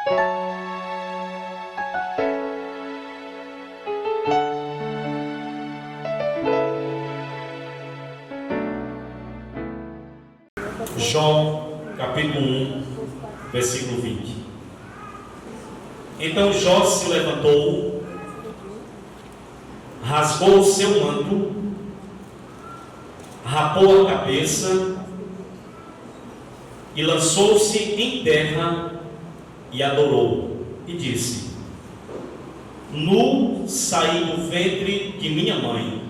Jó, capítulo 1, versículo 20. Então Jó se levantou, rasgou o seu manto, rapou a cabeça e lançou-se em terra e adorou, e disse: Nu saí do ventre de minha mãe,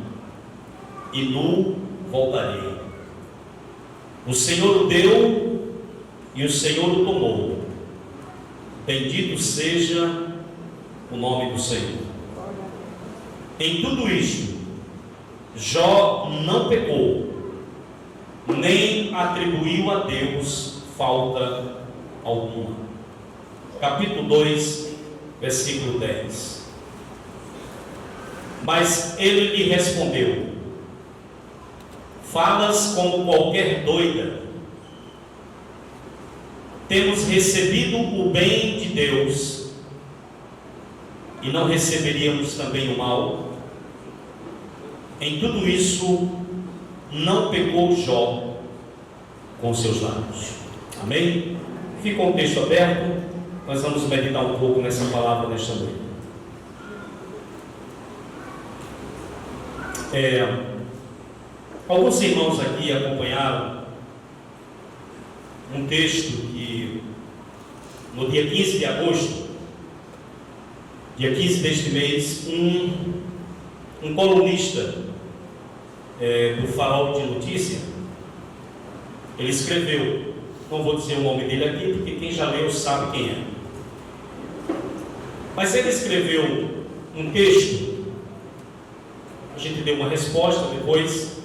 e nu voltarei. O Senhor o deu e o Senhor o tomou. Bendito seja o nome do Senhor. Em tudo isto, Jó não pecou, nem atribuiu a Deus falta alguma. Capítulo 2, versículo 10. Mas ele lhe respondeu: Falas como qualquer doida. Temos recebido o bem de Deus, e não receberíamos também o mal? Em tudo isso, não pecou Jó com seus lábios. Amém? Fica o texto aberto, nós vamos meditar um pouco nessa palavra nesta noite. Alguns irmãos aqui acompanharam um texto que, no dia 15 de agosto, dia 15 deste mês, um colunista do Farol de Notícia, ele escreveu, não vou dizer o nome dele aqui, porque quem já leu sabe quem é, mas ele escreveu um texto, a gente deu uma resposta depois,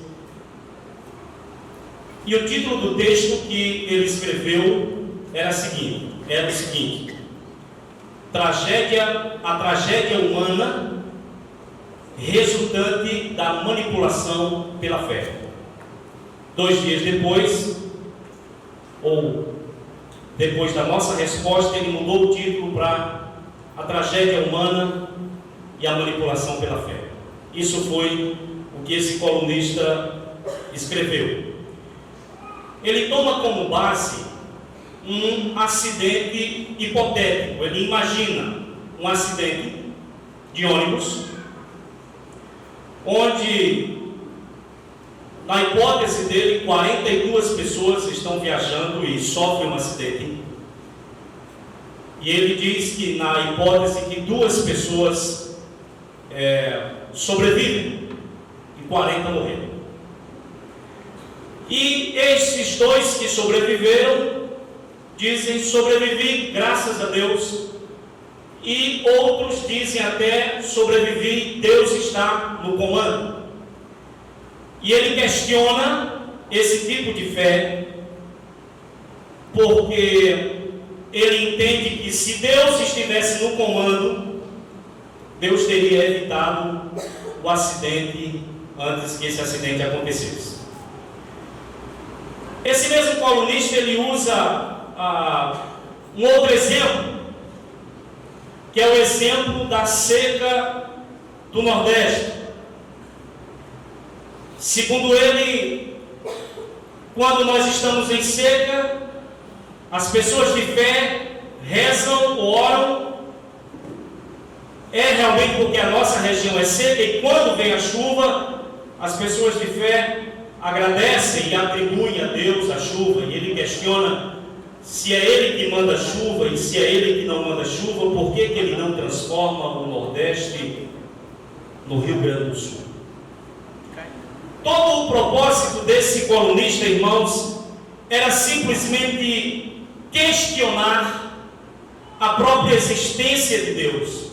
e o título do texto que ele escreveu era o seguinte: a tragédia humana resultante da manipulação pela fé. 2 dias depois, ou depois da nossa resposta, ele mudou o título para a tragédia humana e a manipulação pela fé. Isso foi o que esse colunista escreveu. Ele toma como base um acidente hipotético. Ele imagina um acidente de ônibus, onde, na hipótese dele, 42 pessoas estão viajando e sofrem um acidente. E ele diz que, na hipótese que 2 pessoas sobrevivem e 40 morreram. E estes 2 que sobreviveram dizem: sobrevivi, graças a Deus. E outros dizem até: sobrevivi, Deus está no comando. E ele questiona esse tipo de fé, porque ele entende que, se Deus estivesse no comando, Deus teria evitado o acidente antes que esse acidente acontecesse. Esse mesmo colunista, ele usa um outro exemplo, que é o exemplo da seca do Nordeste. Segundo ele, quando nós estamos em seca, as pessoas de fé rezam, oram, realmente porque a nossa região é seca, e quando vem a chuva, as pessoas de fé agradecem e atribuem a Deus a chuva. E ele questiona se é Ele que manda chuva, e se é Ele que não manda chuva, por que Ele não transforma o Nordeste no Rio Grande do Sul? Todo o propósito desse colunista, irmãos, era simplesmente questionar a própria existência de Deus.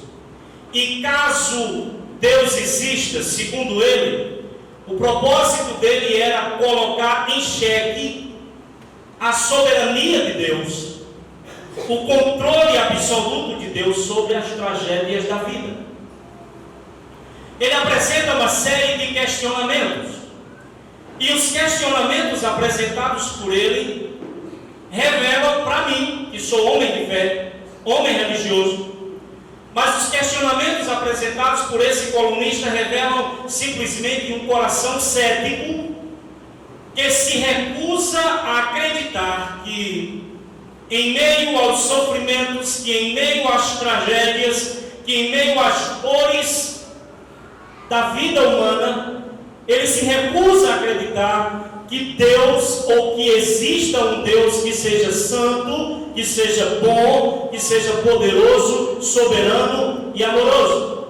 E caso Deus exista, segundo ele, o propósito dele era colocar em xeque a soberania de Deus, o controle absoluto de Deus sobre as tragédias da vida. Ele apresenta uma série de questionamentos, e os questionamentos apresentados por ele revelam para mim, que sou homem de fé, homem religioso, mas os questionamentos apresentados por esse colunista revelam simplesmente um coração cético que se recusa a acreditar que, em meio aos sofrimentos, que em meio às tragédias, que em meio às dores da vida humana, ele se recusa a acreditar que Deus, ou que exista um Deus que seja santo, que seja bom, que seja poderoso, soberano e amoroso.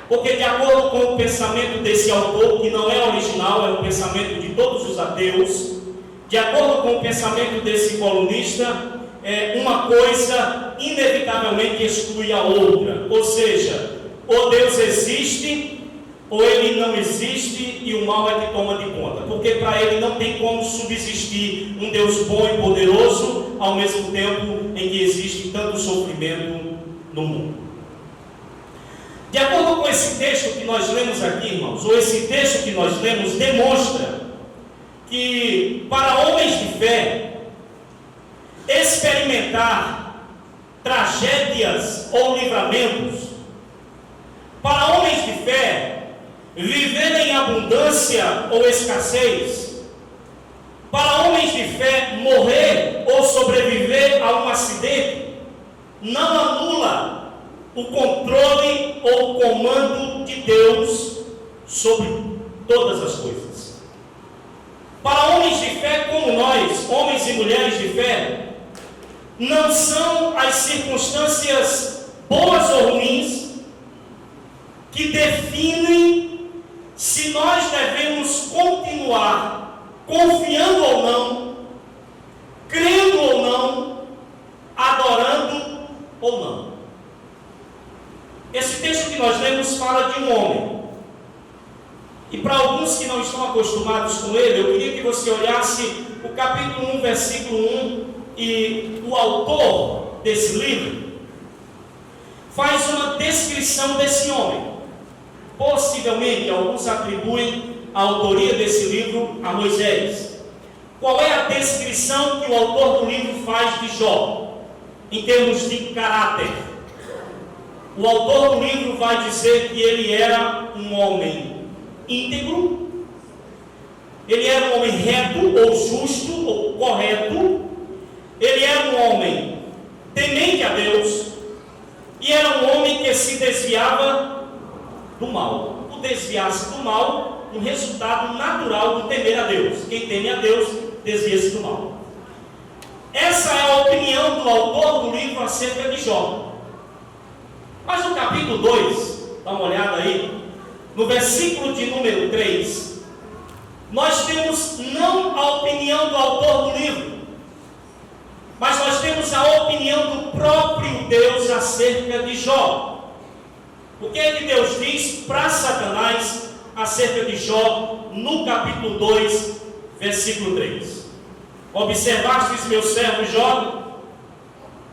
Porque, de acordo com o pensamento desse autor, que não é original, é o pensamento de todos os ateus, de acordo com o pensamento desse colunista, uma coisa inevitavelmente exclui a outra. Ou seja, ou Deus existe, ou ele não existe e o mal é que toma de conta. Porque para ele não tem como subsistir um Deus bom e poderoso, ao mesmo tempo em que existe tanto sofrimento no mundo. De acordo com esse texto que nós lemos aqui, irmãos, ou esse texto que nós lemos, demonstra que para homens de fé, experimentar tragédias ou livramentos, para homens de fé, viver em abundância ou escassez, para homens de fé, morrer ou sobreviver a um acidente, não anula o controle ou o comando de Deus sobre todas as coisas. Para homens de fé como nós, homens e mulheres de fé, não são as circunstâncias boas ou ruins que definem se nós devemos continuar confiando ou não, crendo ou não, adorando ou não. Esse texto que nós lemos fala de um homem. E para alguns que não estão acostumados com ele, eu queria que você olhasse o capítulo 1, versículo 1, e o autor desse livro faz uma descrição desse homem. Possivelmente, alguns atribuem a autoria desse livro a Moisés. Qual é a descrição que o autor do livro faz de Jó, em termos de caráter? O autor do livro vai dizer que ele era um homem íntegro, ele era um homem reto, ou justo, ou correto, ele era um homem temente a Deus, e era um homem que se desviava do mal. O desviar-se do mal, um resultado natural do temer a Deus. Quem teme a Deus, desvia-se do mal. Essa é a opinião do autor do livro acerca de Jó. Mas no capítulo 2, dá uma olhada aí, no versículo de número 3, nós temos não a opinião do autor do livro, mas nós temos a opinião do próprio Deus acerca de Jó. O que é que Deus diz para Satanás acerca de Jó no capítulo 2, versículo 3? Observastes meu servo Jó,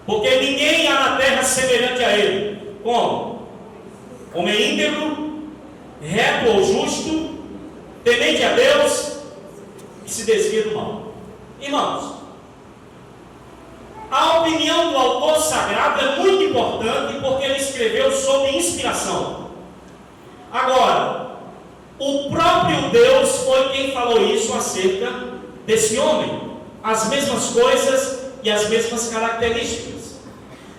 porque ninguém há na terra semelhante a ele. Como? Homem íntegro, reto ou justo, temente a Deus e se desvia do mal. Irmãos, a opinião do autor sagrado é muito importante porque ele escreveu sob inspiração. Agora, o próprio Deus foi quem falou isso acerca desse homem. As mesmas coisas e as mesmas características.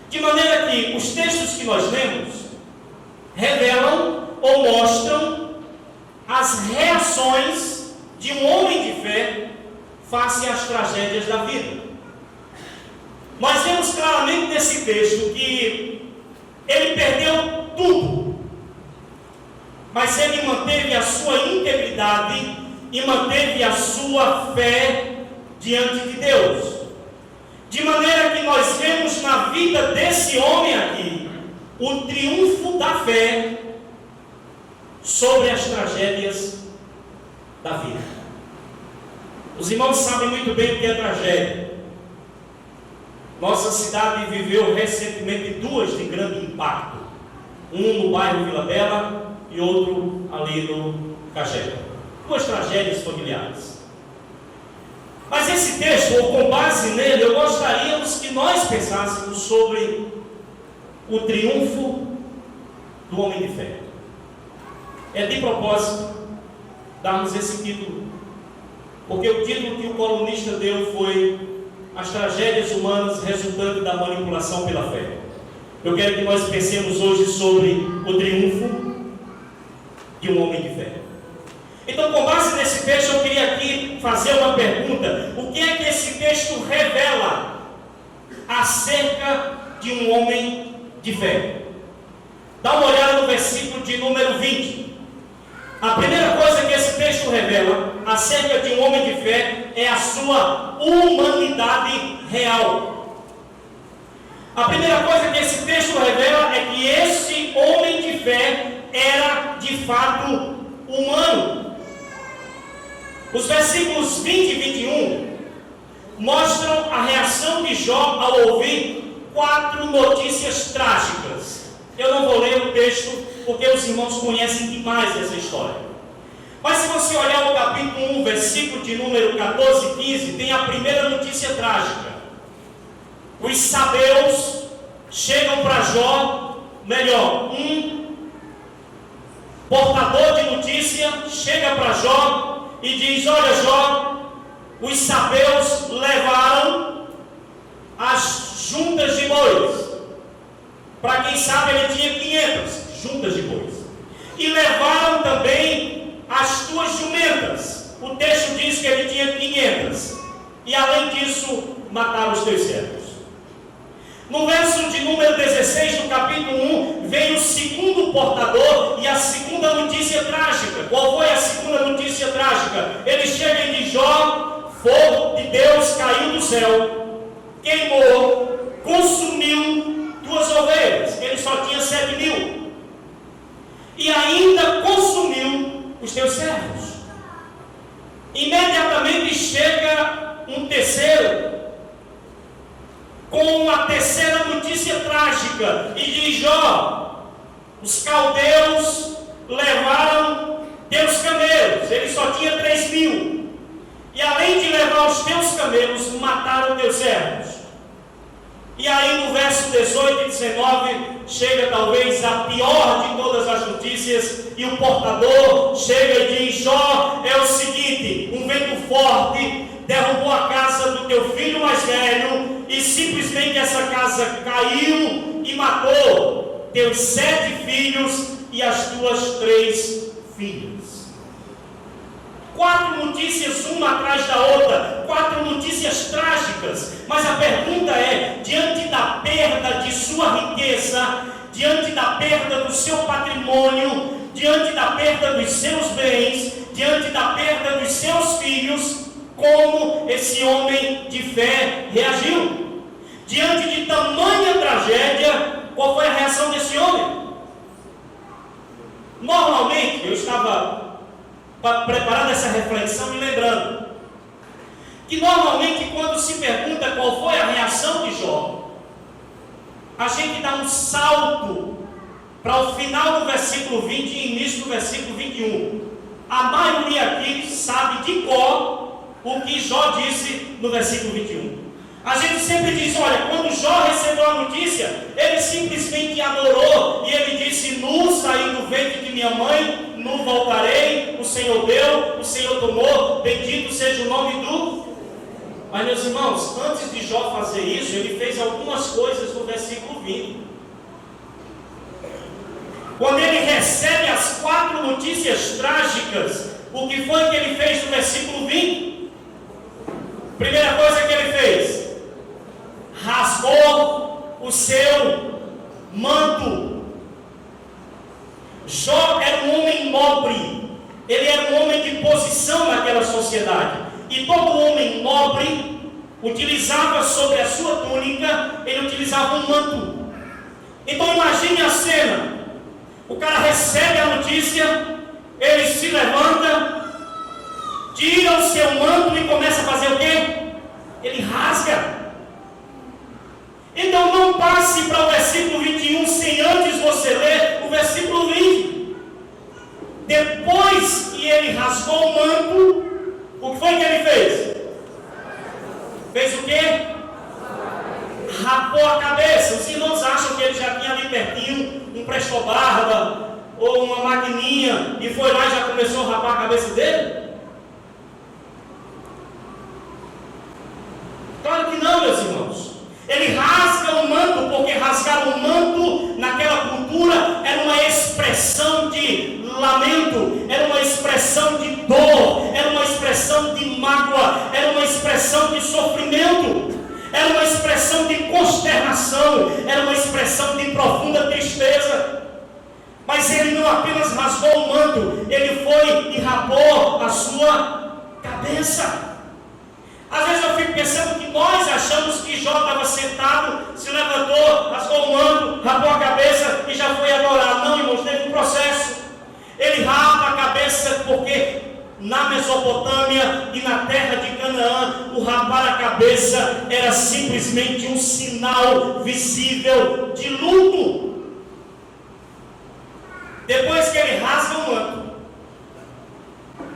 De maneira que os textos que nós lemos revelam ou mostram as reações de um homem de fé face às tragédias da vida. Nós vemos claramente nesse texto que ele perdeu tudo, mas ele manteve a sua integridade e manteve a sua fé diante de Deus. De maneira que nós vemos na vida desse homem aqui o triunfo da fé sobre as tragédias da vida. Os irmãos sabem muito bem o que é tragédia. Nossa cidade viveu recentemente duas de grande impacto. Um no bairro Vila Bela e outro ali no Cagé. Duas tragédias familiares. Mas esse texto, ou com base nele, eu gostaríamos que nós pensássemos sobre o triunfo do homem de fé. É de propósito darmos esse título, porque o título que o colunista deu foi As Tragédias Humanas Resultante da Manipulação pela Fé. Eu quero que nós pensemos hoje sobre o triunfo de um homem de fé. Então, com base nesse texto, eu queria aqui fazer uma pergunta: o que é que esse texto revela acerca de um homem de fé? Dá uma olhada no versículo de número 20. A primeira coisa que esse texto revela acerca de um homem de fé é a sua humanidade real. A primeira coisa que esse texto revela é que esse homem de fé era de fato humano. Os versículos 20 e 21 mostram a reação de Jó ao ouvir 4 notícias trágicas. Eu não vou ler o texto porque os irmãos conhecem demais essa história. Mas se você olhar o capítulo 1, versículo de número 14 e 15, tem a primeira notícia trágica. Os sabeus chegam para Jó, um portador de notícia chega para Jó e diz: olha, Jó, os sabeus levaram as juntas de bois. Para quem sabe, ele tinha 500 juntas de bois. E levaram também as tuas jumentas. O texto diz que ele tinha 500. E além disso, mataram os teus servos. No verso de número 16 do capítulo 1, vem o segundo portador e a segunda notícia trágica. Qual foi a segunda notícia trágica? Ele chega e diz: Jó, fogo de Deus caiu do céu, queimou, consumiu tuas ovelhas. Ele só tinha 7.000. E ainda consumiu os teus servos. Imediatamente chega um terceiro, com a terceira notícia trágica, e diz: Jó, os caldeus levaram teus camelos. Ele só tinha 3.000. E além de levar os teus camelos, mataram teus servos. E aí no verso 18 e 19, chega talvez a pior de todas as notícias, e o portador chega e diz: Jó, é o seguinte, um vento forte derrubou a casa do teu filho mais velho, e simplesmente essa casa caiu e matou teus 7 filhos e as tuas 3 filhas. 4 notícias, uma atrás da outra, 4 notícias trágicas. Mas a pergunta é: diante da perda de sua riqueza, diante da perda do seu patrimônio, diante da perda dos seus bens, diante da perda dos seus filhos, como esse homem de fé reagiu? Diante de tamanha tragédia, qual foi a reação desse homem? Normalmente, eu estava preparando essa reflexão e lembrando que normalmente quando se pergunta qual foi a reação de Jó, a gente dá um salto para o final do versículo 20 e início do versículo 21. A maioria aqui sabe de cor o que Jó disse no versículo 21. A gente sempre diz: olha, quando Jó recebeu a notícia, ele simplesmente adorou, e ele disse: nu saí do ventre de minha mãe, nu voltarei, o Senhor deu, o Senhor tomou, bendito seja o nome do... Mas meus irmãos, antes de Jó fazer isso, ele fez algumas coisas no versículo 20. Quando ele recebe as 4 notícias trágicas, o que foi que ele fez no versículo 20? Primeira coisa que ele fez: rasgou o seu manto. Jó era um homem nobre, ele era um homem de posição naquela sociedade, e todo homem nobre utilizava sobre a sua túnica, ele utilizava um manto. Então imagine a cena: o cara recebe a notícia, ele se levanta, tira o seu manto e começa a fazer o quê? Ele rasga. Então não passe para o versículo 21 sem antes você ler o versículo 20. Depois que ele rasgou o manto, o que foi que ele fez? Fez o quê? Rapou a cabeça. Os irmãos acham que ele já tinha ali ou uma maquininha e foi lá e já começou a rapar a cabeça dele? Claro que não, meus irmãos. Ele rasga o manto, porque rasgar o manto naquela cultura era uma expressão de lamento, era uma expressão de dor, era uma expressão de mágoa, era uma expressão de sofrimento, era uma expressão de consternação, era uma expressão de profunda tristeza. Mas ele não apenas rasgou o manto, ele foi e rapou a sua cabeça. Às vezes eu fico pensando que nós achamos que Jó estava sentado, se levantou, rasgou o manto, rapou a cabeça e já foi adorar. Não, irmãos, teve um processo. Ele rapa a cabeça porque na Mesopotâmia e na terra de Canaã, o rapar a cabeça era simplesmente um sinal visível de luto. Depois que ele rasga o manto,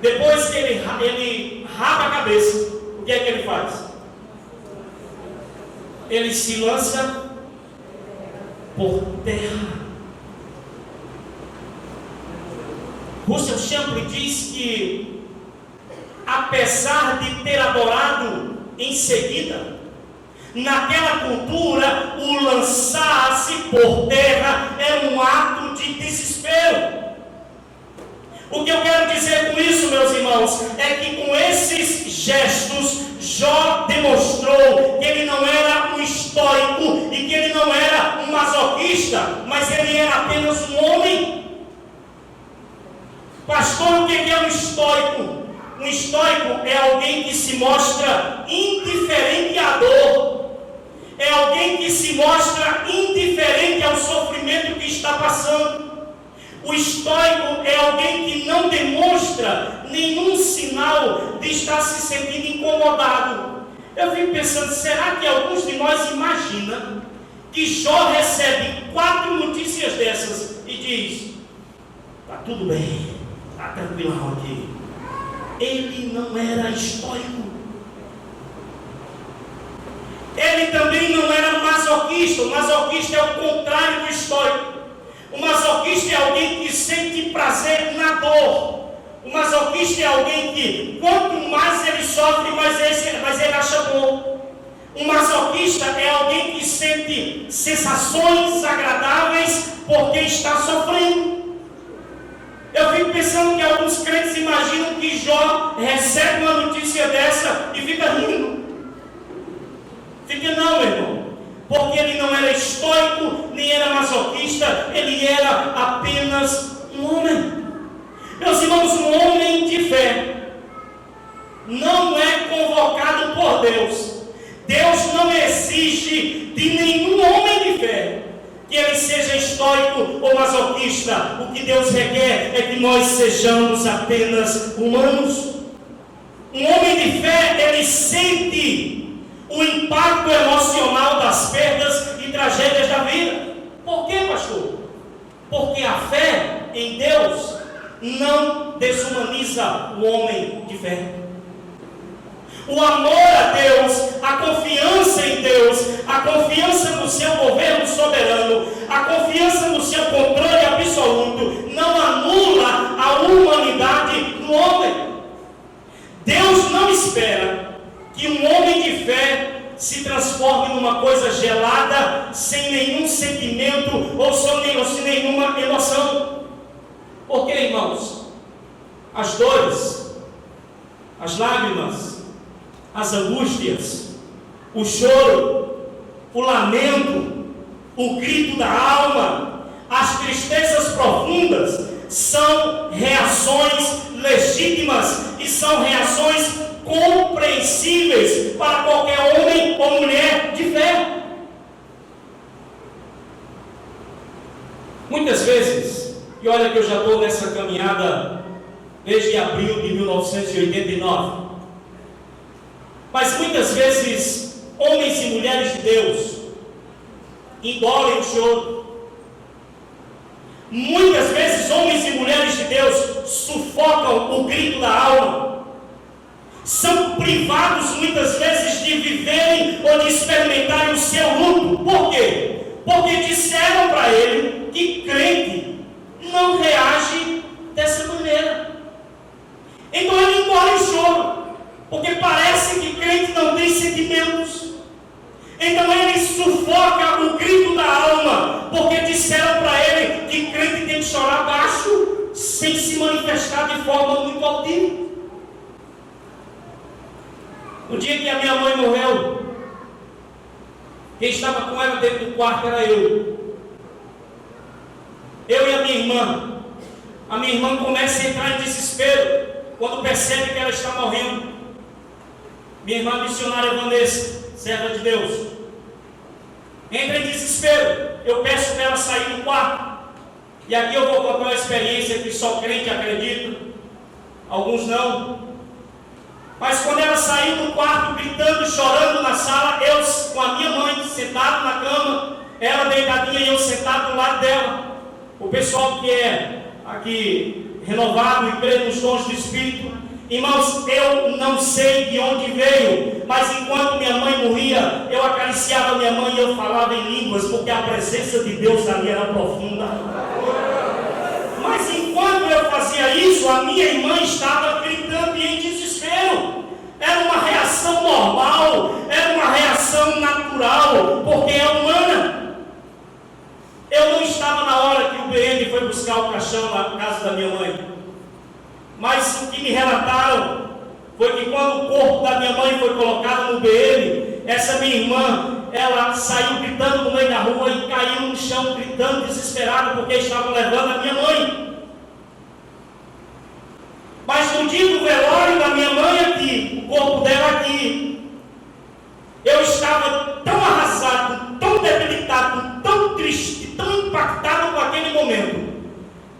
depois que ele rapa a cabeça, o que é que ele faz? Ele se lança por terra. Russell Shambly diz que, apesar de ter adorado em seguida, naquela cultura, o lançar-se por terra era um ato de desespero. O que eu quero dizer com isso, meus irmãos, é que com esses gestos, Jó demonstrou que ele não era um estoico e que ele não era um masoquista, mas ele era apenas um homem. Pastor, o que é um estoico? Um estoico é alguém que se mostra indiferente à dor, é alguém que se mostra indiferente ao sofrimento que está passando. O estoico é alguém que não demonstra nenhum sinal de estar se sentindo incomodado. Eu fico pensando, será que alguns de nós imaginam que Jó recebe 4 notícias dessas e diz: está tudo bem, está tranquilão aqui? Ele não era estoico. Ele também não era masoquista. O masoquista é o contrário do estoico. O masoquista é alguém que sente prazer na dor. O masoquista é alguém que, quanto mais ele sofre, mais ele acha bom. O masoquista é alguém que sente sensações agradáveis porque está sofrendo. Eu fico pensando que alguns crentes imaginam que Jó recebe uma notícia dessa e fica rindo. Fica não, meu irmão. Porque ele não era estoico, nem era masoquista, ele era apenas um homem. Meus irmãos, um homem de fé não é convocado por Deus. Deus não exige de nenhum homem de fé que ele seja estoico ou masoquista. O que Deus requer é que nós sejamos apenas humanos. Um homem de fé, ele sente o impacto emocional das perdas e tragédias da vida. Por quê, pastor? Porque a fé em Deus não desumaniza o homem de fé. O amor a Deus, a confiança em Deus, a confiança no seu governo soberano, a confiança no seu controle absoluto, não anula a humanidade do homem. Deus não espera que um homem de fé se transforme numa coisa gelada, sem nenhum sentimento ou sem nenhuma emoção. Porque, irmãos, as dores, as lágrimas, as angústias, o choro, o lamento, o grito da alma, as tristezas profundas são reações legítimas e são reações compreensíveis para qualquer homem ou mulher de fé. Muitas vezes, e olha que eu já estou nessa caminhada desde abril de 1989, mas muitas vezes homens e mulheres de Deus engolem o choro. Muitas vezes homens e mulheres de Deus sufocam o grito da alma. São privados muitas vezes de viverem ou de experimentarem o seu luto. Por quê? Porque disseram para ele que crente não reage dia que a minha mãe morreu, quem estava com ela dentro do quarto era eu. Eu e a minha irmã. A minha irmã começa a entrar em desespero quando percebe que ela está morrendo. Minha irmã missionária Vanessa, serva de Deus, entra em desespero. Eu peço para ela sair do quarto. E aqui eu vou contar uma experiência que só crente acredita, alguns não. Mas quando ela saiu do quarto, gritando, chorando na sala, eu com a minha mãe sentado na cama, ela deitadinha e eu sentado do lado dela. O pessoal que é aqui renovado e crê nos dons do Espírito, irmãos, eu não sei de onde veio, mas enquanto minha mãe morria, eu acariciava minha mãe e eu falava em línguas, porque a presença de Deus ali era profunda. Mas enquanto eu fazia isso, a minha irmã estava gritando e em desespero. Era uma reação normal, era uma reação natural, porque é humana. Eu não estava na hora que o BM foi buscar o caixão na casa da minha mãe. Mas o que me relataram foi que quando o corpo da minha mãe foi colocado no BM, essa minha irmã, ela saiu gritando no meio da rua e caiu no chão gritando, desesperada, porque estavam levando a minha mãe. Mas no dia do velório da minha mãe aqui, o corpo dela aqui, eu estava tão arrasado, tão debilitado, tão triste, tão impactado com aquele momento,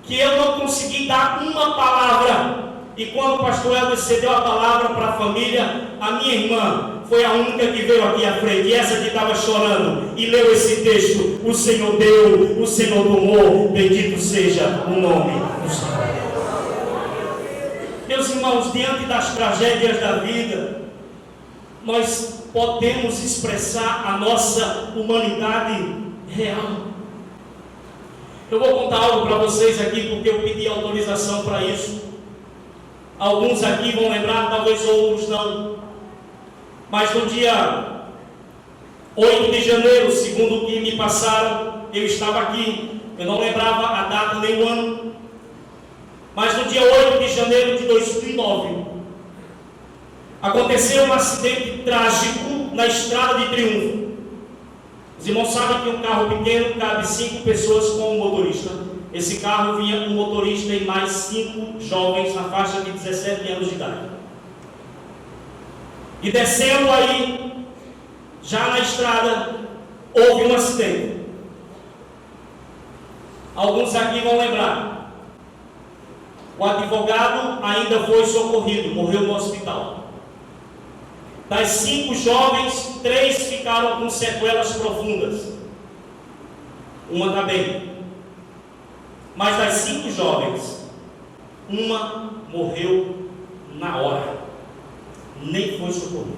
que eu não consegui dar uma palavra. E quando o pastor Helder cedeu a palavra para a família, a minha irmã foi a única que veio aqui à frente, e essa que estava chorando, e leu esse texto: o Senhor deu, o Senhor tomou, bendito seja o nome do Senhor. Meus irmãos, diante das tragédias da vida, nós podemos expressar a nossa humanidade real. Eu vou contar algo para vocês aqui, porque eu pedi autorização para isso. Alguns aqui vão lembrar, talvez outros não. Mas no dia 8 de janeiro, segundo o que me passaram, eu estava aqui. Eu não lembrava a data nem o ano. Mas no dia 8 de janeiro de 2009, aconteceu um acidente trágico na Estrada de Triunfo. Os irmãos sabem que um carro pequeno cabe 5 pessoas com um motorista. Esse carro vinha um motorista e mais 5 jovens na faixa de 17 anos de idade. E descendo aí, já na estrada, houve um acidente. Alguns aqui vão lembrar. O advogado ainda foi socorrido, morreu no hospital. Das 5 jovens, 3 ficaram com sequelas profundas. Uma está bem. Mas das 5 jovens, uma morreu na hora. Nem foi socorrida.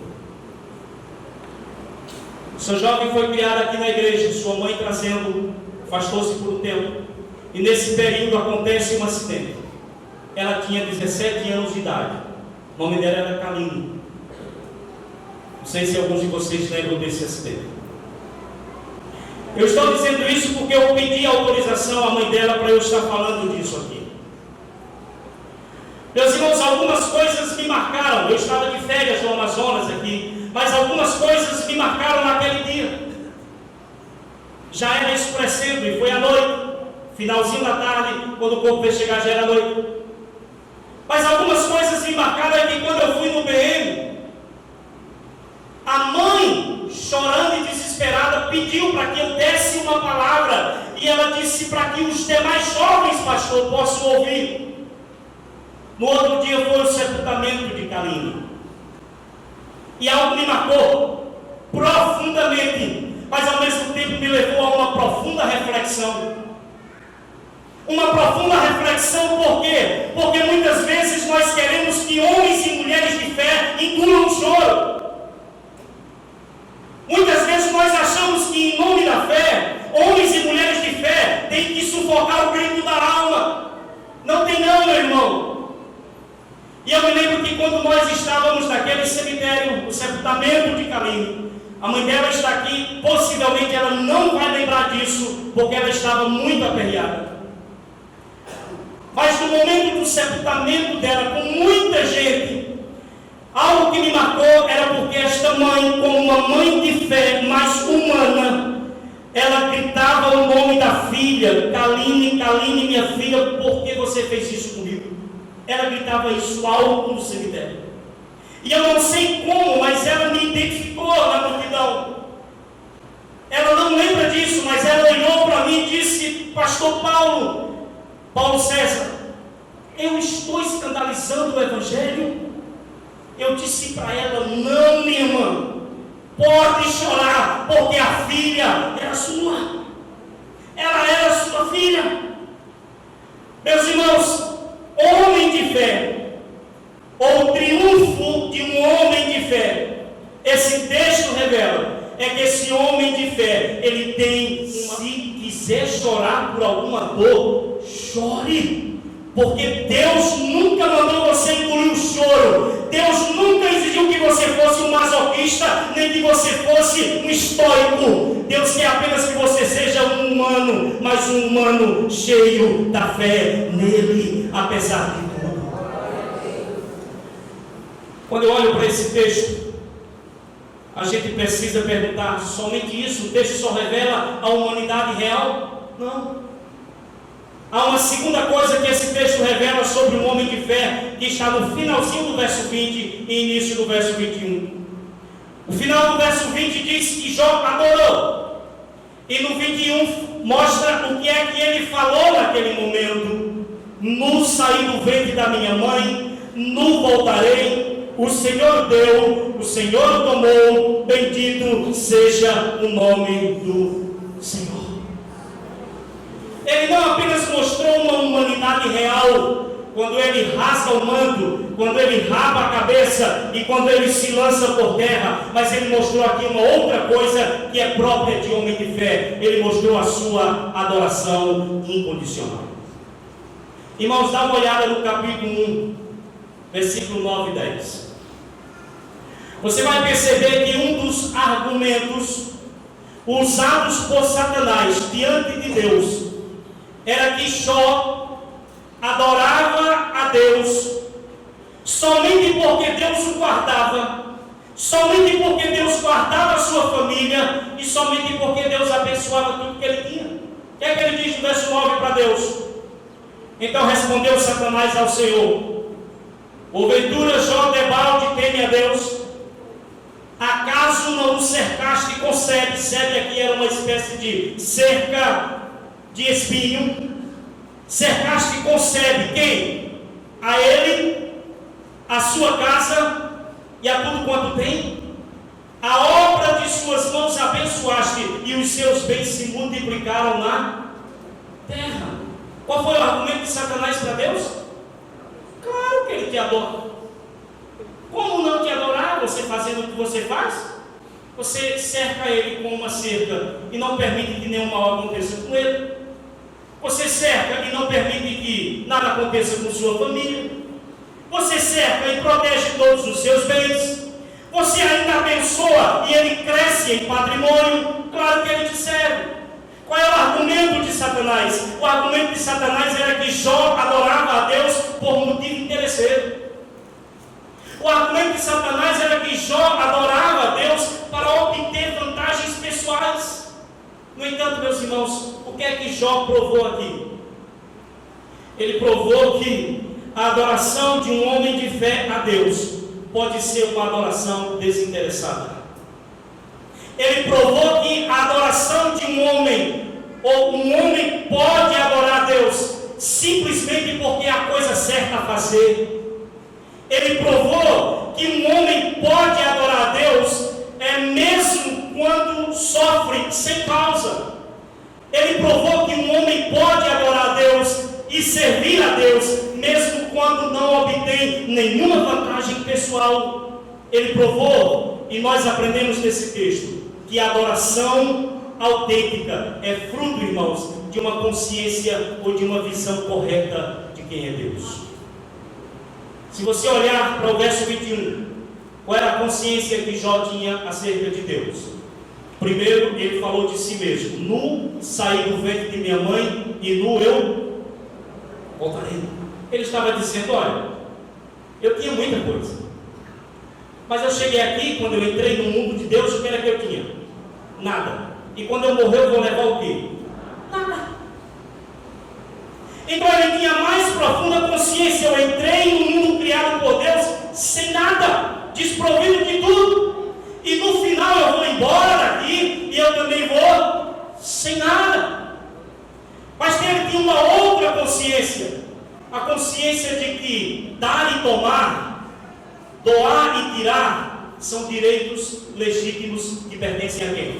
Essa jovem foi criada aqui na igreja, sua mãe trazendo, afastou-se por um tempo. E nesse período acontece um acidente. Ela tinha 17 anos de idade. O nome dela era Kaline. Não sei se alguns de vocês lembram desse acidente. Eu estou dizendo isso porque eu pedi autorização à mãe dela para eu estar falando disso aqui. Meus irmãos, algumas coisas me marcaram. Eu estava de férias no Amazonas aqui, mas algumas coisas me marcaram naquele dia. Já era escurecendo e foi à noite, finalzinho da tarde, quando o corpo veio chegar já era noite. Mas algumas coisas me marcaram é que quando eu fui no BM, a mãe, chorando e desesperada, pediu para que eu desse uma palavra. E ela disse para que os demais jovens, pastor, possam ouvir. No outro dia foi o sepultamento de Kaline. E algo me marcou profundamente, mas ao mesmo tempo me levou a uma profunda reflexão. Uma profunda reflexão, por quê? Porque muitas vezes nós queremos que homens e mulheres de fé engulam o choro. Muitas vezes nós achamos que em nome da fé, homens e mulheres de fé têm que sufocar o grito da alma. Não tem não, meu irmão. E eu me lembro que quando nós estávamos naquele cemitério, o sepultamento de Kaline, a mãe dela está aqui, possivelmente ela não vai lembrar disso, porque ela estava muito aperreada. Mas no momento do sepultamento dela, com muita gente, Algo que me marcou era porque esta mãe, como uma mãe de fé mais humana, ela gritava o nome da filha: Kaline, Kaline, minha filha, por que você fez isso comigo? Ela gritava isso alto no cemitério. E eu não sei como, mas ela me identificou na multidão. Ela não lembra disso, mas ela olhou para mim e disse: Pastor Paulo César, eu estou escandalizando o Evangelho? Eu disse para ela: não, minha irmã, pode chorar, porque a filha era sua. Ela era sua filha. Meus irmãos, homem de fé, ou o triunfo de um homem de fé, esse texto revela, é que esse homem de fé, ele tem, se quiser chorar por alguma dor, chore, porque Deus nunca mandou você engolir o choro. Deus nunca exigiu que você fosse um masoquista, nem que você fosse um estoico. Deus quer apenas que você seja um humano, mas um humano cheio da fé nele, apesar de tudo. Quando eu olho para esse texto, a gente precisa perguntar: somente isso? O texto só revela a humanidade real? Não. Há uma segunda coisa que esse texto revela sobre um homem de fé, que está no finalzinho do verso 20 e início do verso 21. O final do verso 20 diz que Jó adorou. E no 21 mostra o que é que ele falou naquele momento: nu saí do ventre da minha mãe, nu voltarei. O Senhor deu, o Senhor tomou, bendito seja o nome do Senhor. Ele não apenas mostrou uma humanidade real, quando ele rasga o manto, quando ele raba a cabeça e quando ele se lança por terra, mas ele mostrou aqui uma outra coisa que é própria de homem de fé. Ele mostrou a sua adoração incondicional. Irmãos, dá uma olhada no capítulo 1, versículo 9 e 10. Você vai perceber que um dos argumentos usados por Satanás diante de Deus era que Jó adorava a Deus somente porque Deus o guardava, somente porque Deus guardava a sua família e somente porque Deus abençoava tudo que ele tinha. O que é que ele diz no verso 9 para Deus? Então respondeu Satanás ao Senhor: porventura Jó debalde teme a Deus? Acaso não o cercaste com sebe? Sebe aqui era uma espécie de cerca de espinho. Cercaste com sebe quem? A ele, a sua casa e a tudo quanto tem. A obra de suas mãos abençoaste e os seus bens se multiplicaram na terra. Qual foi o argumento de Satanás para Deus? Claro que ele te adora. Como não te adorar, você fazendo o que você faz? Você cerca ele com uma cerca e não permite que nenhum mal aconteça com ele. Você cerca e não permite que nada aconteça com sua família. Você cerca e protege todos os seus bens. Você ainda abençoa e ele cresce em patrimônio. Claro que ele te serve. Qual é o argumento de Satanás? O argumento de Satanás era que Jó adorava a Deus por motivo interesseiro. O argumento de Satanás era que Jó adorava a Deus para obter vantagens pessoais. No entanto, meus irmãos, o que é que Jó provou aqui? Ele provou que a adoração de um homem de fé a Deus pode ser uma adoração desinteressada. Ele provou que a adoração de um homem, ou um homem pode adorar a Deus simplesmente porque é a coisa certa a fazer. Ele provou que um homem pode adorar a Deus mesmo quando sofre sem causa. Ele provou que um homem pode adorar a Deus e servir a Deus mesmo quando não obtém nenhuma vantagem pessoal. Ele provou, e nós aprendemos nesse texto, que a adoração autêntica é fruto, irmãos, de uma consciência ou de uma visão correta de quem é Deus. Se você olhar para o verso 21, qual era a consciência que Jó tinha acerca de Deus? Primeiro, ele falou de si mesmo: nu saí do ventre de minha mãe e nu eu voltarei. Ele estava dizendo: olha, eu tinha muita coisa, Mas eu cheguei aqui, quando eu entrei no mundo de Deus, o que era que eu tinha? Nada. E quando eu morrer, eu vou levar o quê? Nada. Então ele tinha mais profunda consciência. Eu entrei no mundo criado por Deus sem nada, desprovido de tudo. E no final eu vou embora daqui e eu também vou sem nada. Mas ele tinha uma outra consciência. A consciência de que dar e tomar, doar e tirar, são direitos legítimos que pertencem a quem?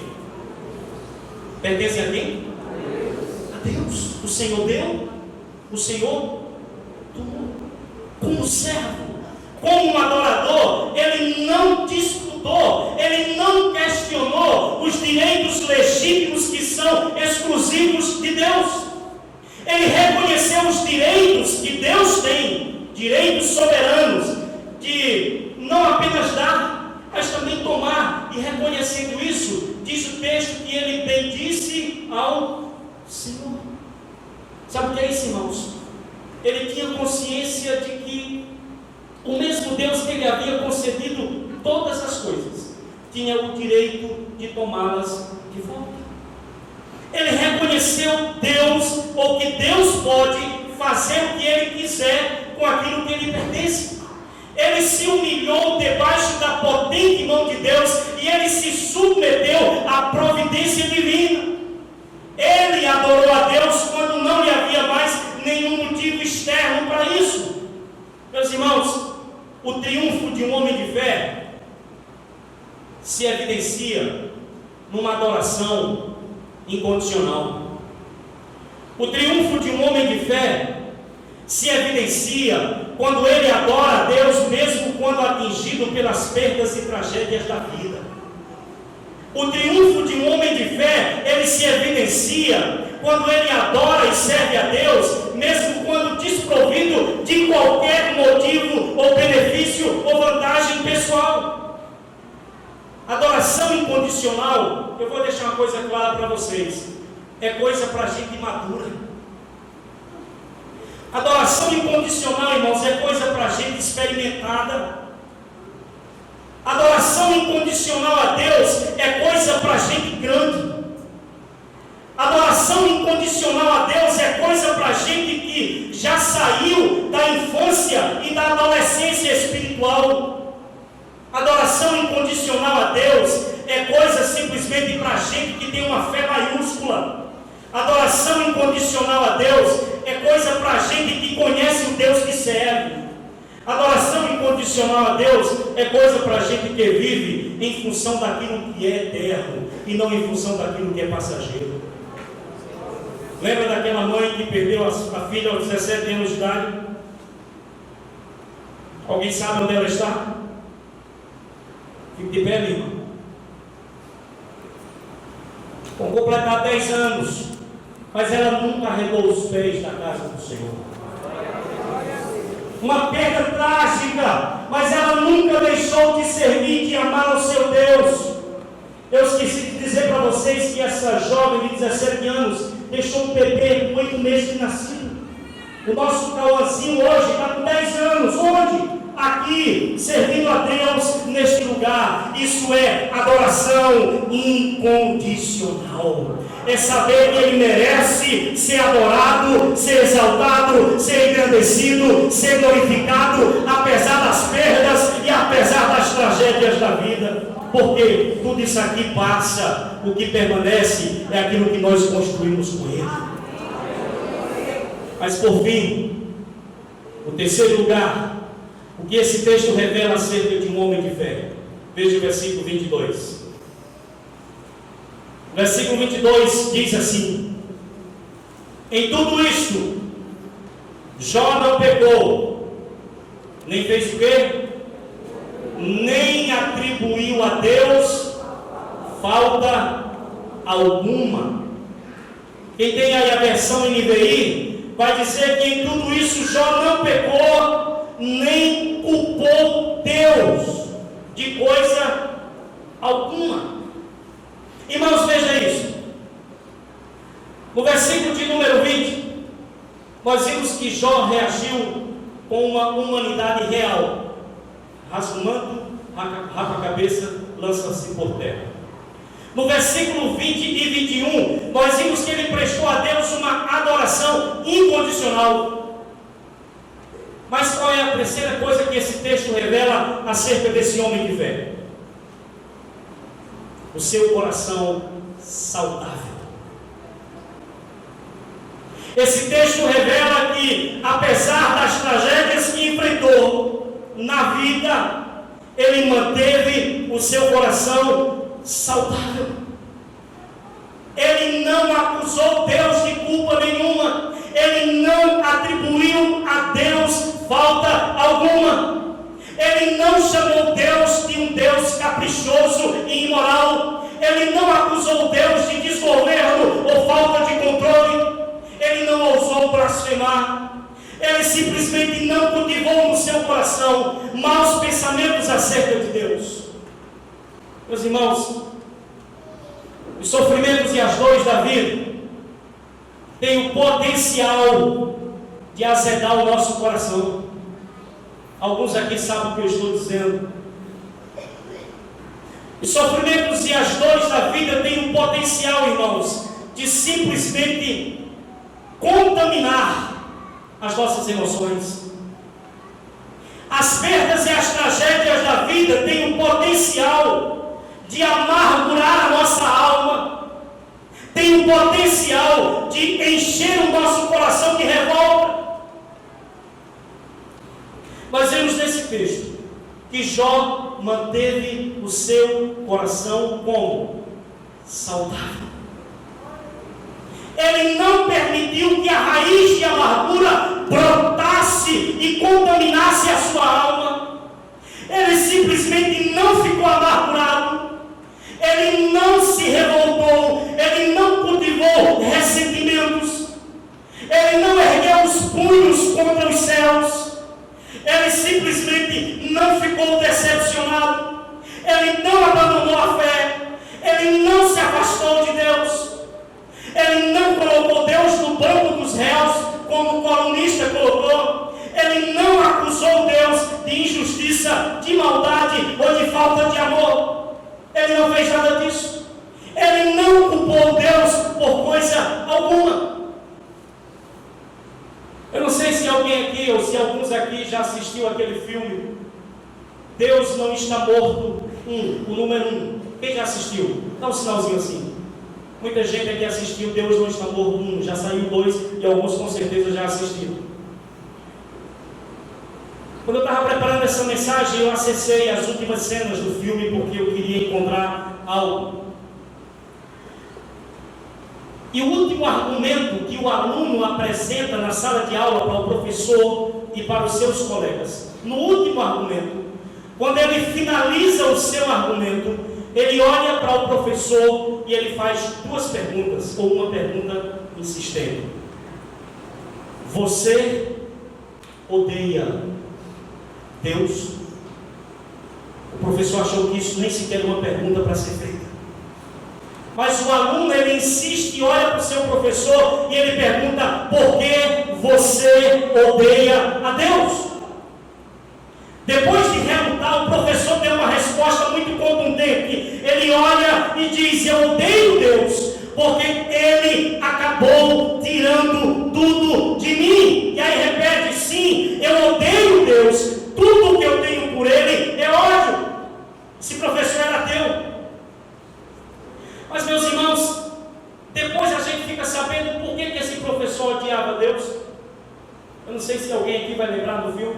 Pertencem a quem? A Deus. O Senhor deu, o Senhor tomou. Como servo, como um adorador, ele não disputou, ele não questionou os direitos legítimos que são exclusivos de Deus. Ele reconheceu os direitos que Deus tem, direitos soberanos, de não apenas dar, mas também tomar. E reconhecendo isso, diz o texto que ele bendisse ao Senhor. Sabe o que é isso, irmãos? Ele tinha consciência de que o mesmo Deus que ele havia concedido todas as coisas, tinha o direito de tomá-las de volta. Ele reconheceu Deus, ou que Deus pode fazer o que Ele quiser com aquilo que Ele pertence. Ele se humilhou debaixo da potente mão de Deus e Ele se submeteu à providência divina. Ele adorou a Deus quando não lhe havia mais nenhum motivo externo para isso. Meus irmãos, o triunfo de um homem de fé se evidencia numa adoração incondicional. O triunfo de um homem de fé se evidencia quando ele adora a Deus, mesmo quando atingido pelas perdas e tragédias da vida. O triunfo de um homem de fé, ele se evidencia quando ele adora e serve a Deus, mesmo quando desprovido de qualquer motivo ou benefício ou vantagem pessoal. Adoração incondicional, eu vou deixar uma coisa clara para vocês, é coisa para gente madura. Adoração incondicional, irmãos, é coisa para gente experimentada. Adoração incondicional a Deus é coisa para gente grande. Adoração incondicional a Deus é coisa para gente que já saiu da infância e da adolescência espiritual. Adoração incondicional a Deus é coisa simplesmente para gente que tem uma fé maiúscula. Adoração incondicional a Deus é coisa para gente que conhece o Deus que serve. Adoração incondicional a Deus é coisa para gente que vive em função daquilo que é eterno e não em função daquilo que é passageiro. Lembra daquela mãe que perdeu a filha aos 17 anos de idade? Alguém sabe onde ela está? Fique de pé, irmão. Vão completar 10 anos, mas ela nunca arredou os pés da casa do Senhor. Uma perda trágica, mas ela nunca deixou de servir, de amar ao seu Deus. Eu esqueci de dizer para vocês que essa jovem de 17 anos deixou um bebê com 8 meses de nascido. O nosso Cauãzinho hoje está com 10 anos. Onde? Aqui, servindo a Deus neste lugar. Isso é adoração incondicional. É saber que Ele merece ser adorado, ser exaltado, ser engrandecido, ser glorificado, apesar das perdas e apesar das tragédias da vida. Porque tudo isso aqui passa, o que permanece é aquilo que nós construímos com Ele. Mas por fim, o terceiro lugar, o que esse texto revela acerca de um homem de fé. Veja o versículo 22. O versículo 22 diz assim: em tudo isto, Jó não pecou, nem fez o quê? Nem atribuiu a Deus falta alguma. Quem tem aí a versão NVI, vai dizer que em tudo isso Jó não pecou, nem culpou Deus de coisa alguma. Irmãos, veja isso. No versículo de número 20, nós vimos que Jó reagiu com uma humanidade real. Rasga o manto, rapa a cabeça, lança-se por terra. No versículo 20 e 21, nós vimos que ele prestou a Deus uma adoração incondicional. Mas qual é a terceira coisa que esse texto revela acerca desse homem de fé? O seu coração saudável. Esse texto revela que, apesar das tragédias que enfrentou na vida, ele manteve o seu coração saudável. Ele não acusou Deus de culpa nenhuma. Ele não atribuiu a Deus falta alguma. Ele não chamou Deus de um Deus caprichoso e imoral. Ele não acusou Deus de desgoverno ou falta de controle. Ele não ousou blasfemar. Ele simplesmente não cultivou no seu coração maus pensamentos acerca de Deus. Meus irmãos, os sofrimentos e as dores da vida têm o potencial de azedar o nosso coração. Alguns aqui sabem o que eu estou dizendo. Os sofrimentos e as dores da vida têm o potencial, irmãos, de simplesmente contaminar as nossas emoções. As perdas e as tragédias da vida têm o potencial de amargurar a nossa alma, tem o potencial de encher o nosso coração de revolta. Nós vemos nesse texto que Jó manteve o seu coração como saudável. Ele não permitiu que a raiz de amargura brotasse e contaminasse a sua alma. Ele simplesmente não ficou amargurado. Ele não se revoltou. Ele não cultivou ressentimentos. Ele não ergueu os punhos contra os céus. Ele simplesmente não ficou decepcionado. Ele não abandonou a fé. Ele não se afastou de Deus. Ele não colocou Deus no banco dos réus, como o colunista colocou. Ele não acusou Deus de injustiça, de maldade ou de falta de amor. Ele não fez nada disso. Ele não culpou Deus por coisa alguma. Eu não sei se alguém aqui, ou se alguns aqui já assistiu aquele filme Deus Não Está Morto, o número 1. Quem já assistiu? Dá um sinalzinho assim. Muita gente aqui assistiu Deus Não Está Morto 1, já saiu 2 e alguns com certeza já assistiram. Quando eu estava preparando essa mensagem, eu acessei as últimas cenas do filme porque eu queria encontrar algo. E o último argumento que o aluno apresenta na sala de aula para o professor e para os seus colegas, no último argumento, quando ele finaliza o seu argumento, ele olha para o professor e ele faz duas perguntas, ou uma pergunta insistente. Você odeia Deus? O professor achou que isso nem sequer era uma pergunta para ser feita. Mas o aluno, ele insiste e olha para o seu professor e ele pergunta: por que você odeia a Deus? Depois de relutar, o professor tem uma resposta muito contundente. Ele olha e diz: eu odeio Deus, porque Ele acabou tirando tudo de mim. E aí repete: sim, eu odeio Deus, tudo que eu tenho por Ele é ódio. Esse professor era ateu. Mas, meus irmãos, depois a gente fica sabendo por que esse professor odiava Deus. Eu não sei se alguém aqui vai lembrar do filme.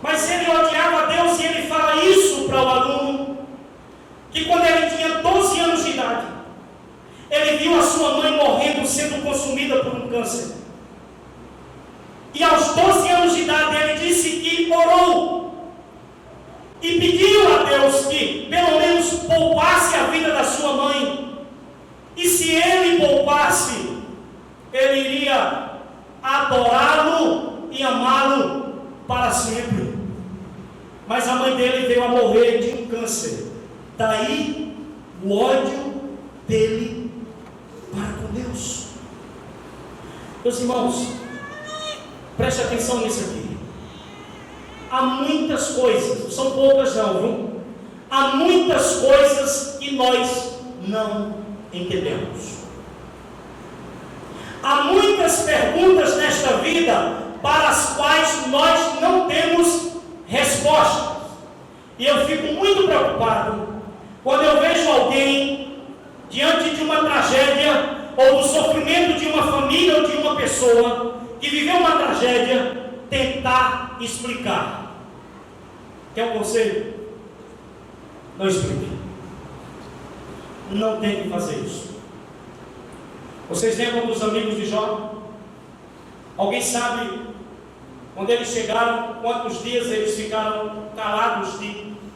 Mas ele odiava a Deus e ele fala isso para o aluno, que quando ele tinha 12 anos de idade, ele viu a sua mãe morrendo, sendo consumida por um câncer. E aos 12 anos de idade ele disse que orou e pediu a Deus que pelo menos poupasse a vida da sua mãe. E se ele poupasse, ele iria adorá-lo e amá-lo para sempre. Mas a mãe dele veio a morrer de um câncer. Daí o ódio dele para com Deus. Meus irmãos, preste atenção nisso aqui. há muitas coisas, são poucas não, viu? Há muitas coisas que nós não entendemos. Há muitas perguntas nesta vida para as quais nós não temos respostas. E eu fico muito preocupado quando eu vejo alguém diante de uma tragédia ou do sofrimento de uma família ou de uma pessoa que viveu uma tragédia, tentar explicar. Quer um conselho? Não explique. Não tente fazer isso. Vocês lembram dos amigos de Jó? Alguém sabe, quando eles chegaram, quantos dias eles ficaram calados,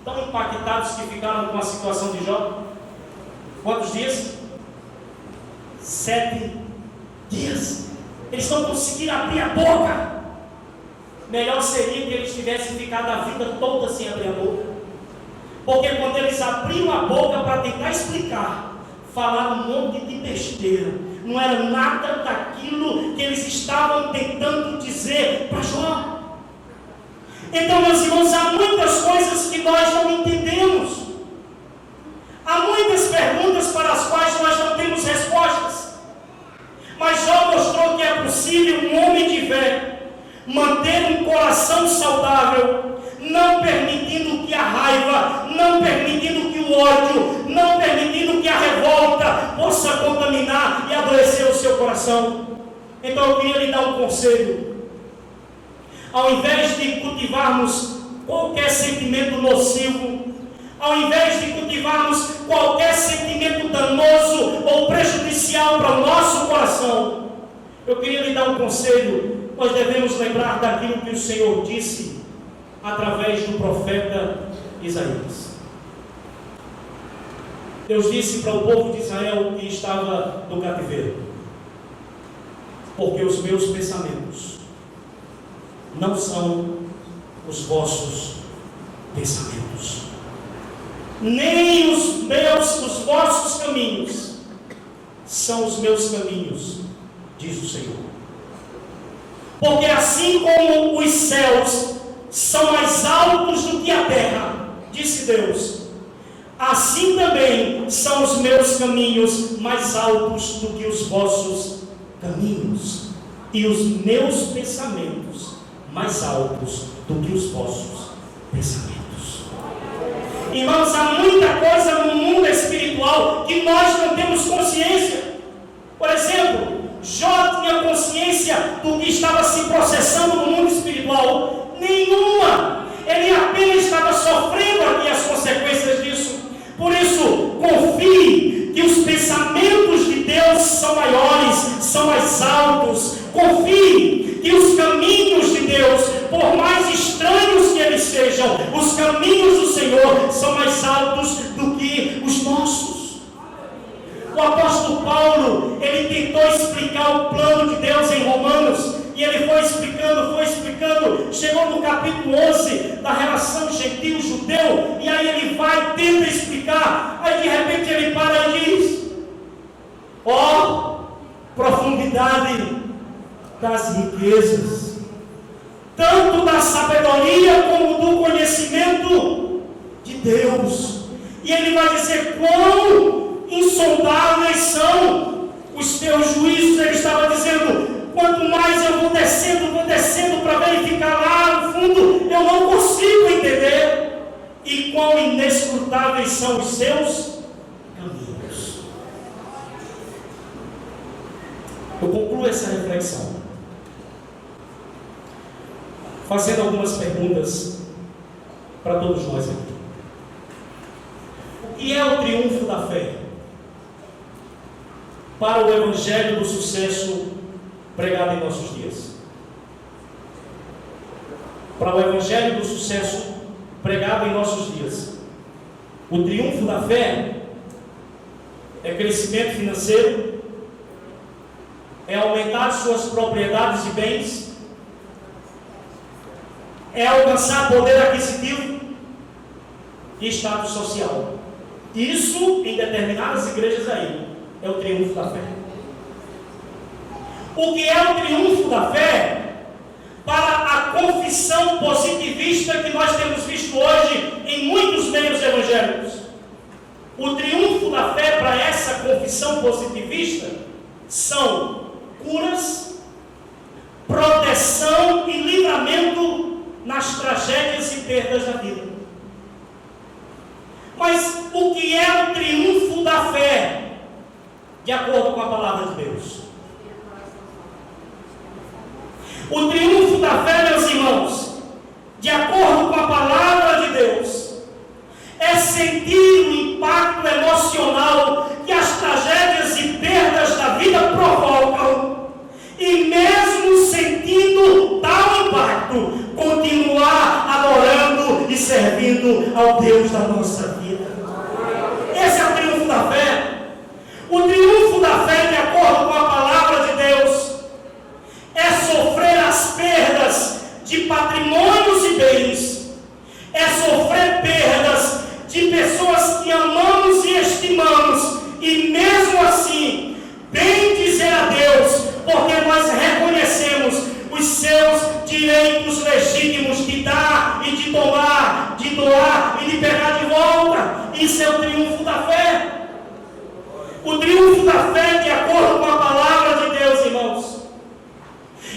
tão impactados que ficaram com a situação de Jó? Quantos dias? 7 dias. Eles não conseguiram abrir a boca. Melhor seria que eles tivessem ficado a vida toda sem abrir a boca. Porque quando eles abriram a boca para tentar explicar, falaram um monte de besteira. Não era nada daquilo que eles estavam tentando dizer para Jó. Então, meus irmãos, há muitas coisas que nós não entendemos. Há muitas perguntas para as quais nós não temos respostas. Mas Jó mostrou que é possível um homem de fé manter um coração saudável, não permitindo que a raiva, não permitindo que o ódio, não permitindo que a revolta possa contaminar e adoecer o seu coração. Então eu queria lhe dar um conselho. Ao invés de cultivarmos qualquer sentimento nocivo, ao invés de cultivarmos qualquer sentimento danoso ou prejudicial para o nosso coração, eu queria lhe dar um conselho. Nós devemos lembrar daquilo que o Senhor disse através do profeta Isaías. Deus disse para o povo de Israel que estava no cativeiro: porque os meus pensamentos não são os vossos pensamentos, nem os vossos caminhos são os meus caminhos, diz o Senhor. Porque assim como os céus são mais altos do que a terra, disse Deus, assim também são os meus caminhos mais altos do que os vossos caminhos, e os meus pensamentos mais altos do que os vossos pensamentos. Irmãos, há muita coisa no mundo espiritual que nós não temos consciência. Por exemplo, Jó tinha consciência do que estava se processando no mundo espiritual? Nenhuma. Ele apenas estava sofrendo aqui as consequências disso. Por isso, confie que os pensamentos de Deus são maiores, são mais altos. Confie que os caminhos de Deus, por mais estranhos que eles sejam, os caminhos do Senhor são mais altos do que os nossos. O apóstolo Paulo, ele tentou explicar o plano de Deus em Romanos, e ele foi explicando, chegou no capítulo 11, da relação gentil-judeu, e aí ele vai, tenta explicar, aí de repente ele para e diz: ó, profundidade das riquezas, tanto da sabedoria como do conhecimento de Deus. E ele vai dizer: quão insondáveis são os teus juízos. Ele estava dizendo: quanto mais eu vou descendo para verificar lá no fundo, eu não consigo entender. E quão inescrutáveis são os seus caminhos. Eu concluo essa reflexão fazendo algumas perguntas para todos nós aqui. O que é o triunfo da fé para o evangelho do sucesso pregado em nossos dias? Para o evangelho do sucesso pregado em nossos dias, o triunfo da fé é crescimento financeiro, é aumentar suas propriedades e bens, é alcançar poder aquisitivo e status social. Isso, em determinadas igrejas aí, é o triunfo da fé. O que é o triunfo da fé? Para a confissão confissão positivista que nós temos visto hoje em muitos meios evangélicos. O triunfo da fé para essa confissão positivista são curas, proteção e livramento nas tragédias e perdas da vida. Mas o que é o triunfo da fé, de acordo com a palavra de Deus? O triunfo da fé, meus irmãos, de acordo com a palavra de Deus, é sentir o impacto emocional que as tragédias e perdas da vida provocam, e mesmo sentindo tal impacto, continuar adorando e servindo ao Deus da nossa vida. Esse é o triunfo da fé. O triunfo da fé, de acordo com a palavra de Deus, é sofrer as perdas de patrimônios e bens, é sofrer perdas de pessoas que amamos e estimamos, e mesmo assim, bem dizer a Deus, porque nós reconhecemos os seus direitos legítimos de dar e de tomar, de doar e de pegar de volta. Isso é o triunfo da fé. O triunfo da fé, de acordo com a palavra de Deus, irmãos,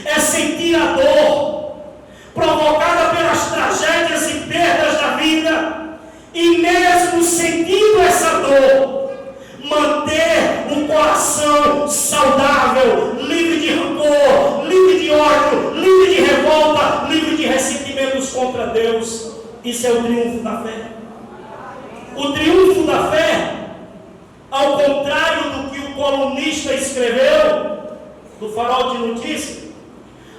é sentir a dor provocada pelas tragédias e perdas da vida, e mesmo sentindo essa dor, manter o coração saudável, livre de rancor, livre de ódio, livre de revolta, livre de ressentimentos contra Deus. Isso é o triunfo da fé. O triunfo da fé, ao contrário do que o colunista escreveu, do Farol de Notícias,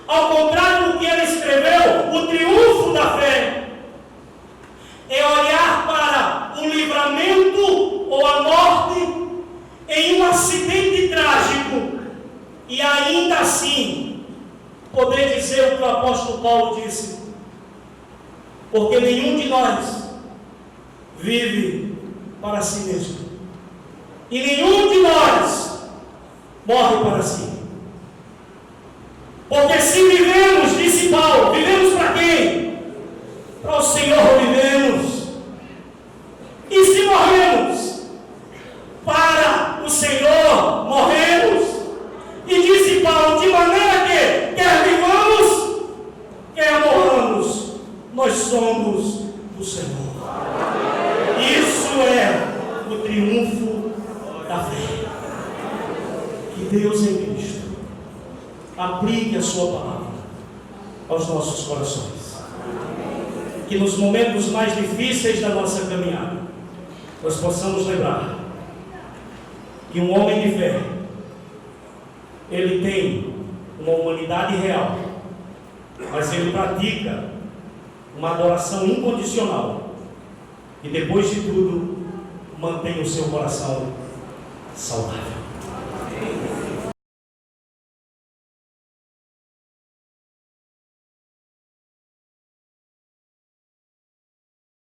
ao contrário do que ele escreveu, o triunfo da fé é olhar para o livramento ou a morte em um acidente trágico e ainda assim poder dizer o que o apóstolo Paulo disse: porque nenhum de nós vive para si mesmo, e nenhum de nós morre para si. Porque se vivemos, disse Paulo, vivemos para quem? Para o Senhor vivemos. E se morremos, para o Senhor morremos. E disse Paulo, de maneira que, quer vivamos, quer morramos, nós somos do Senhor. Isso é o triunfo da fé. Que Deus em Cristo aplique a sua palavra aos nossos corações. Que nos momentos mais difíceis da nossa caminhada, nós possamos lembrar que um homem de fé, ele tem uma humanidade real, mas ele pratica uma adoração incondicional, e depois de tudo, mantém o seu coração saudável.